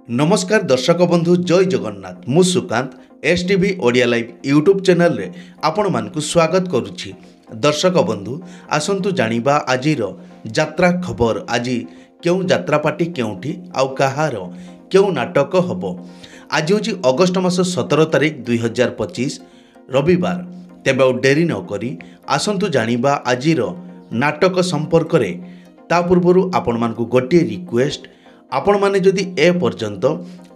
नमस्कार दर्शक बंधु जय जगन्नाथ मु Sukant STV Odia live YouTube channel रे आपण मानकु स्वागत करुछि। दर्शक बंधु आसंतु जानिबा आजिर यात्रा खबर। आज क्यों यात्रा पार्टी केउठी आउ कहार क्यों नाटक हबो। आज होछि अगस्त मास 17 तारिख 2025 रविवार। तेबे डेरी न करी आसंतु जानिबा आजिर नाटक संपर्क रे। ता पूर्वरु आपण मानकु गोटे रिक्वेस्ट, आपण माने जदि ए पर्यंत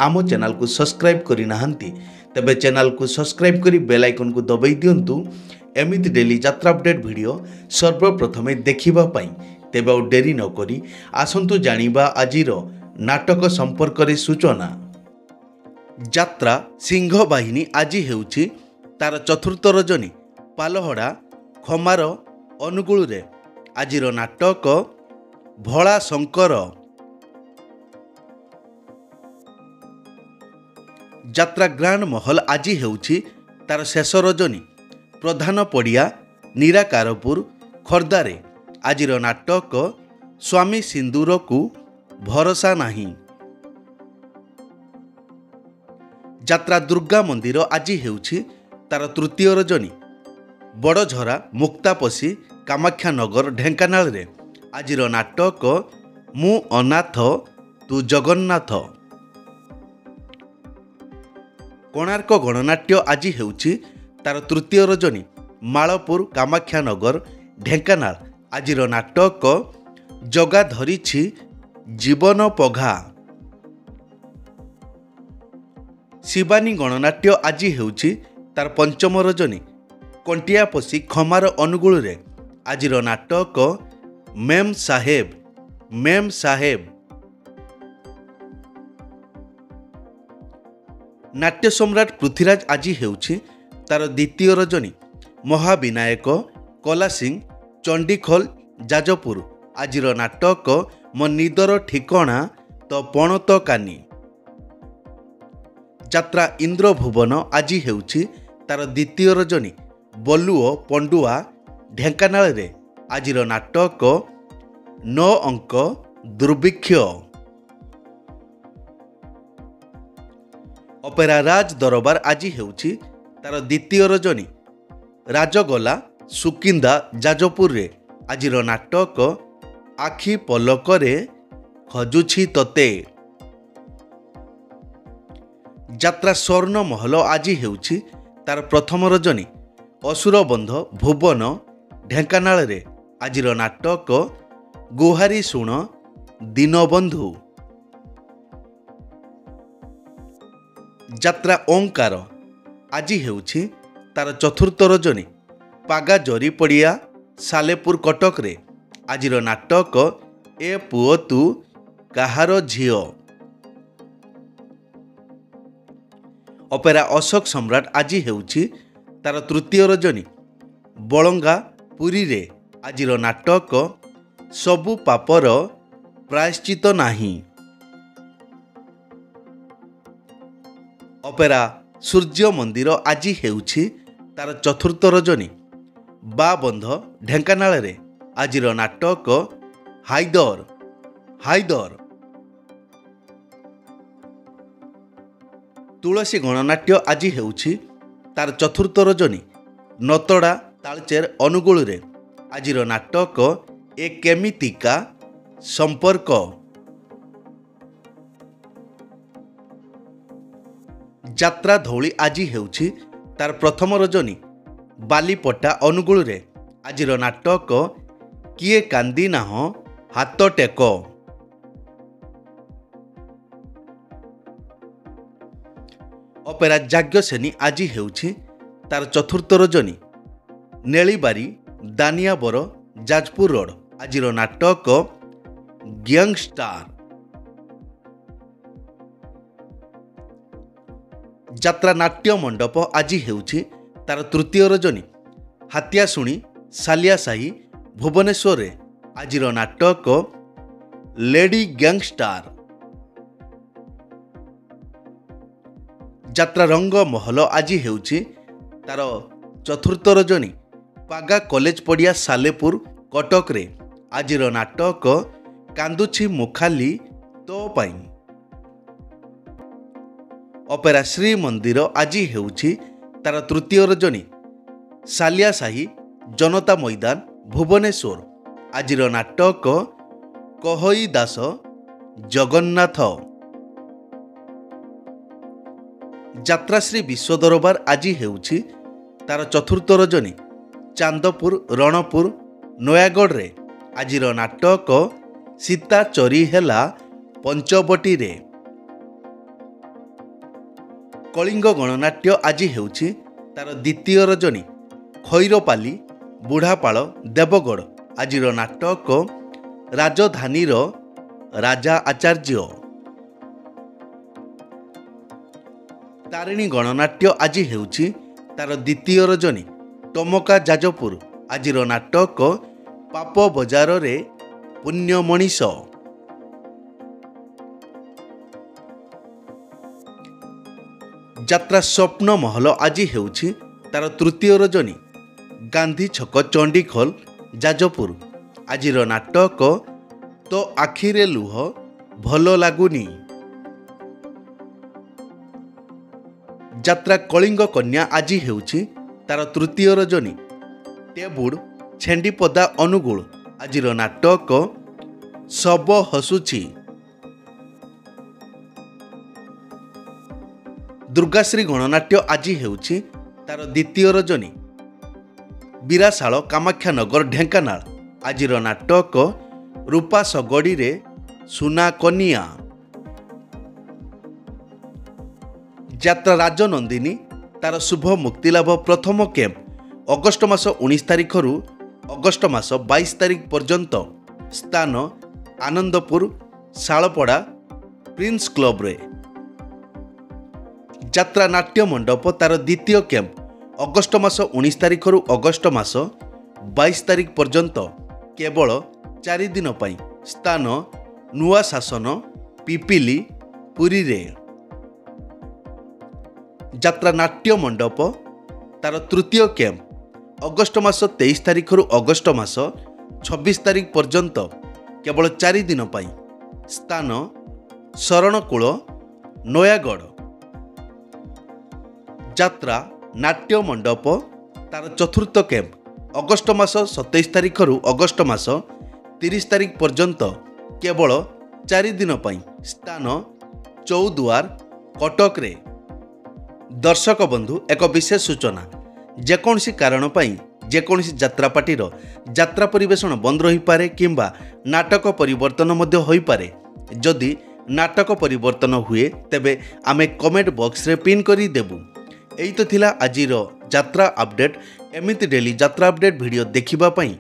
आम चैनल को सब्सक्राइब करि नाहंती तबे चैनल को सब्सक्राइब करी बेल आइकन को दबाई दियंतु एमिति डेली यात्रा अपडेट वीडियो सर्वप्रथमे देखिबा पई। तेबे डेरी न करी आसंतु जानिबा आजिर नाटक संपर्क रे सूचना। यात्रा सिंह बाहिनी आज हेउछि तार चतुर्थ रजनी पालहड़ा खमार अनुगुल रे आजिर नाटक भोला शंकर। यात्रा ग्रांड महल आज हेउछि तार शेष रजनी प्रधान पड़िया निराकारपुर खोर्धारे आजिर नाटक स्वामी सिंदूर को भरोसा नहीं। यात्रा दुर्गा मंदिर आज हेउछि तार तृतीय रजनी बड़झरा मुक्तापसी कामाख्यानगर ढेंकानाल रे आजिर नाटक मु अनाथ तू जगन्नाथ। कोणार्क गणनाट्य आज हेउछि तार तृतीय रजनी मालपुर कामाख्यानगर ढेंकानाल आजिर नाटक जगा धरिछि जीवन पघा। शिवानी गणनाट्य आज हेउछि तार पंचम रजनी कंटियापसी खमार अनुगुल रे आजिर नाटक मेम साहेब। नाट्य सम्राट पृथ्वीराज आज हेउछि तार द्वितीय रजनी महाविनायक कला सिंह चंडीखोल जाजपुर आजिर नाटक मो निदर ठिकणा तो पणत कानी। यात्रा इंद्रभुवन आज हेउछि तार द्वितीय रजनी बलुओ पंडुआ ढेंकानाल रे आजिर नाटक 9 अंक दुर्भिक्ष। अपेरा राज दरबार आज हेउछि तार द्वितीय रजनी राजगला सुकिंदा जाजपुर रे आजिर नाटक आखि पलकरे खजुछि तते। यात्रा स्वर्ण महल आज हेउछि तार प्रथम रजनी असुरबंध भुवन ढेंकानाल रे आजिर नाटक गुहारी शुण दीनबंधु। यात्रा ओंकार आज हेउछि तार चतुर्थ रजनी पागा जरी पड़िया सालेपुर कटक रे आजिर नाटक ए पुओ तू काहार झियो। अपेरा अशोक सम्राट आज हेउछि तार तृतीय रजनी बलंगा पुरी रे आजिर नाटक सबु पापर प्रायश्चित नाही। अपेरा सूर्य मंदिर आज हेउछि तार चतुर्थ रजनी बाबंध ढेंकानाल रे आजिर नाटक हाइदर। तुलसी गणनाट्य आज हेउछि तार चतुर्थ रजनी नतड़ा तालचेर अनुगुल रे आजिर नाटक ए केमितिका संपर्क। यात्रा धौली आज हेउछि तार प्रथम रजनी बालीपटा अनुगुल रे आजिर नाटक किए कांदी नाह हाथ टेक। अपेरा जाग्यसेनी आज हेउछि तार चतुर्थ रजनी नेलीबारी दानियाबर जाजपुर रोड आजिर नाटक गैंगस्टार। यात्रा नाट्य मंडप आज हेउछि तार तृतीय रजनी हातियाशुणी सालियासाही भुवनेश्वर रे आजिर नाटक लेडी गैंगस्टार। यात्रा रंग महल आज हेउछि तार चतुर्थ रजनी पागा कॉलेज पड़िया सालेपुर कटक रे आजिर नाटक कांदुछि मुखाली तो पाई। ଅପେରା ଶ୍ରୀମନ୍ଦିର ଆଜି ହେଉଛି ତାର ତୃତୀୟ ରଜନୀ। ସାଲିଆ ସାହି ଜନତା ମଇଦାନ ଭୁବନେଶ୍ୱର। ଆଜିର ନାଟକ କହଇ ଦାସ ଜଗନ୍ନାଥ। ଯାତ୍ରାଶ୍ରୀ ବିଶ୍ୱ ଦରବାର ଆଜି ହେଉଛି ତାର ଚତୁର୍ଥ ରଜନୀ। ଚାନ୍ଦପୁର ରଣପୁର ନୟାଗଡ଼ରେ ଆଜିର ନାଟକ ସୀତା ଚୋରି ହେଲା ପଞ୍ଚବଟୀରେ। କଳିଙ୍ଗ ଗଣନାଟ୍ୟ ଆଜି ହେଉଛି ତାର ଦ୍ୱିତୀୟ ରଜନୀ। ଖଇରପାଲି ବୁଢ଼ାପାଳ ଦେବଗଡ଼। ଆଜିର ନାଟକ ରାଜଧାନୀର ରାଜା ଆଚାର୍ଯ୍ୟ। ତାରିଣୀ ଗଣନାଟ୍ୟ ଆଜି ହେଉଛି ତାର ଦ୍ୱିତୀୟ ରଜନୀ। ଟମକା ଯାଜପୁର। ଆଜିର ନାଟକ ପାପ ବଜାରରେ ପୁଣ୍ୟ ମଣିଷ। ଯାତ୍ରା ସ୍ୱପ୍ନ ମହଲ ଆଜି ହେଉଛି ତାର ତୃତୀୟ ରଜନୀ। ଗାନ୍ଧୀ ଛକ ଚଣ୍ଡିଖୋଲ ଯାଜପୁର। ଆଜିର ନାଟକ ତୋ ଆଖିରେ ଲୁହ ଭଲ ଲାଗୁନି। ଯାତ୍ରା କଳିଙ୍ଗ କନ୍ୟା ଆଜି ହେଉଛି ତାର ତୃତୀୟ ରଜନୀ। ଟେବୁଡ଼ ଛେଣ୍ଡିପଦା ଅନୁଗୁଳ। ଆଜିର ନାଟକ ଶବ ହସୁଛି। ଦୁର୍ଗାଶ୍ରୀ ଗଣନାଟ୍ୟ ଆଜି ହେଉଛି ତାର ଦ୍ୱିତୀୟ ରଜନୀ। ବିରାଶାଳ କାମାକ୍ଷାନଗର ଢେଙ୍କାନାଳ। ଆଜିର ନାଟକ ରୂପା ଶଗଡ଼ିରେ ସୁନା କନିଆ। ଯାତ୍ରା ରାଜନନ୍ଦିନୀ ତାର ଶୁଭ ମୁକ୍ତିଲାଭ ପ୍ରଥମ କ୍ୟାମ୍ପ ଅଗଷ୍ଟ ମାସ 19 ତାରିଖରୁ ଅଗଷ୍ଟ ମାସ 22 ତାରିଖ ପର୍ଯ୍ୟନ୍ତ। ସ୍ଥାନ ଆନନ୍ଦପୁର ଶାଳପଡ଼ା ପ୍ରିନ୍ସ କ୍ଲବରେ। ଯାତ୍ରା ନାଟ୍ୟ ମଣ୍ଡପ ତାର ଦ୍ୱିତୀୟ କ୍ୟାମ୍ପ ଅଗଷ୍ଟ ମାସ 19 ତାରିଖରୁ ଅଗଷ୍ଟ ମାସ 22 ତାରିଖ ପର୍ଯ୍ୟନ୍ତ କେବଳ 4 ଦିନ ପାଇଁ। ସ୍ଥାନ ନୂଆ ଶାସନ ପିପିଲି ପୁରୀରେ। ଯାତ୍ରା ନାଟ୍ୟ ମଣ୍ଡପ ତାର ତୃତୀୟ କ୍ୟାମ୍ପ ଅଗଷ୍ଟ ମାସ 23 ତାରିଖରୁ ଅଗଷ୍ଟ ମାସ 26 ତାରିଖ ପର୍ଯ୍ୟନ୍ତ କେବଳ 4 ଦିନ ପାଇଁ। ସ୍ଥାନ ଶରଣକୂଳ ନୟାଗଡ଼। ଯାତ୍ରା ନାଟ୍ୟ ମଣ୍ଡପ ତାର ଚତୁର୍ଥ କ୍ୟାମ୍ପ ଅଗଷ୍ଟ ମାସ 27 ତାରିଖରୁ ଅଗଷ୍ଟ ମାସ 30 ତାରିଖ ପର୍ଯ୍ୟନ୍ତ କେବଳ 4 ଦିନ ପାଇଁ। ସ୍ଥାନ ଚୌଦ୍ୱାର କଟକରେ। ଦର୍ଶକ ବନ୍ଧୁ ଏକ ବିଶେଷ ସୂଚନା, ଯେକୌଣସି କାରଣ ପାଇଁ ଯେକୌଣସି ଯାତ୍ରାପାର୍ଟିର ଯାତ୍ରା ପରିବେଷଣ ବନ୍ଦ ରହିପାରେ କିମ୍ବା ନାଟକ ପରିବର୍ତ୍ତନ ମଧ୍ୟ ହୋଇପାରେ। ଯଦି ନାଟକ ପରିବର୍ତ୍ତନ ହୁଏ ତେବେ ଆମେ କମେଣ୍ଟ ବକ୍ସରେ ପିନ୍ କରି ଦେବୁ। ଏଇ ତ ଥିଲା ଆଜିର ଯାତ୍ରା ଆପଡେଟ୍। ଏମିତି ଡେଲି ଯାତ୍ରା ଆପଡେଟ୍ ଭିଡ଼ିଓ ଦେଖିବା ପାଇଁ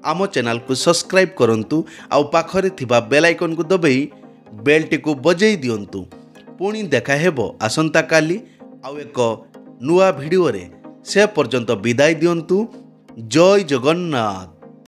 ଆମ ଚ୍ୟାନେଲକୁ ସବସ୍କ୍ରାଇବ୍ କରନ୍ତୁ ଆଉ ପାଖରେ ଥିବା ବେଲ୍ ଆଇକନ୍କୁ ଦବାଇ ବେଲ୍ଟିକୁ ବଜାଇ ଦିଅନ୍ତୁ। ପୁଣି ଦେଖା ହେବ ଆସନ୍ତାକାଲି ଆଉ ଏକ ନୂଆ ଭିଡ଼ିଓରେ। ସେ ପର୍ଯ୍ୟନ୍ତ ବିଦାୟ ଦିଅନ୍ତୁ। ଜୟ ଜଗନ୍ନାଥ।